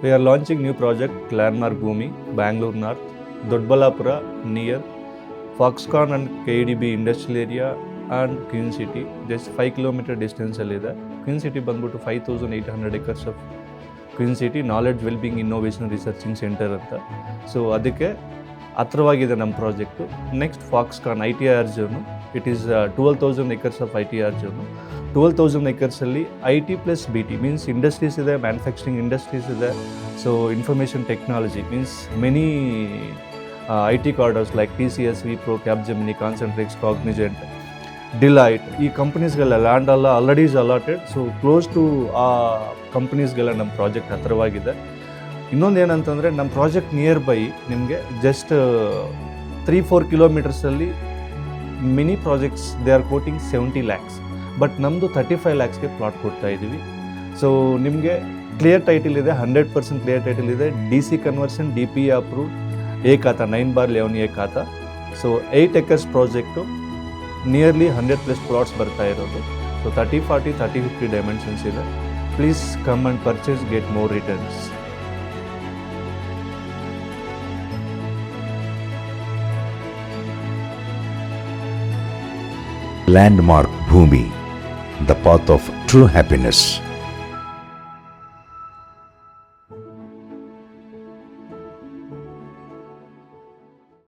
We are launching new project Landmark Bhumi, Bangalore North, Dodbalapura near Foxconn and KDB industrial area and Queen City. Just 5 kilometer distance alliದೆ. Queen City ಬಂದ್ಬಿಟ್ಟು 5800 acres of Queen City Knowledge Wellbeing Innovation Researching Center ಅಂತ. So ಅದಕ್ಕೆ ಹತ್ರವಾಗಿದೆ ನಮ್ಮ project. Next Foxconn ITR zone, it is 12,000 acres of ITR zone. 12,000 acresಲ್ಲಿ IT plus BT means industries ಇದೆ, manufacturing industries ಇದೆ. So information technology means many IT ಕಾರ್ಡರ್ಸ್ like TCS, Wipro, Capgemini, Concentrix, Cognizant, Deloitte ಈ ಕಂಪ್ನೀಸ್ಗೆಲ್ಲ land ಎಲ್ಲ already is allotted. So close to ಆ ಕಂಪ್ನೀಸ್ಗೆಲ್ಲ ನಮ್ಮ ಪ್ರಾಜೆಕ್ಟ್ ಹತ್ತಿರವಾಗಿದೆ. ಇನ್ನೊಂದು ಏನಂತಂದರೆ ನಮ್ಮ ಪ್ರಾಜೆಕ್ಟ್ ನಿಯರ್ ಬೈ ನಿಮಗೆ just 3-4 ಕಿಲೋಮೀಟರ್ಸಲ್ಲಿ mini projects they are quoting 70 lakhs, but ನಮ್ಮದು 35 lakhsಗೆ ಪ್ಲಾಟ್ ಕೊಡ್ತಾ ಇದ್ದೀವಿ. ಸೊ ನಿಮಗೆ ಕ್ಲಿಯರ್ ಟೈಟಲ್ ಇದೆ, 100% ಕ್ಲಿಯರ್ ಟೈಟಲ್ ಇದೆ. DC conversion, DP approved, A ಖಾತಾ 9/11 ಎ ಖಾತಾ. So 8 acres project, nearly 100+ plots ಬರ್ತಾ ಇರೋದು. ಸೊ 30, 40, 30, 50 ಡೈಮೆನ್ಷನ್ಸ್ ಇದೆ. Please come and purchase, get more returns. Landmark Bhumi, the path of true happiness.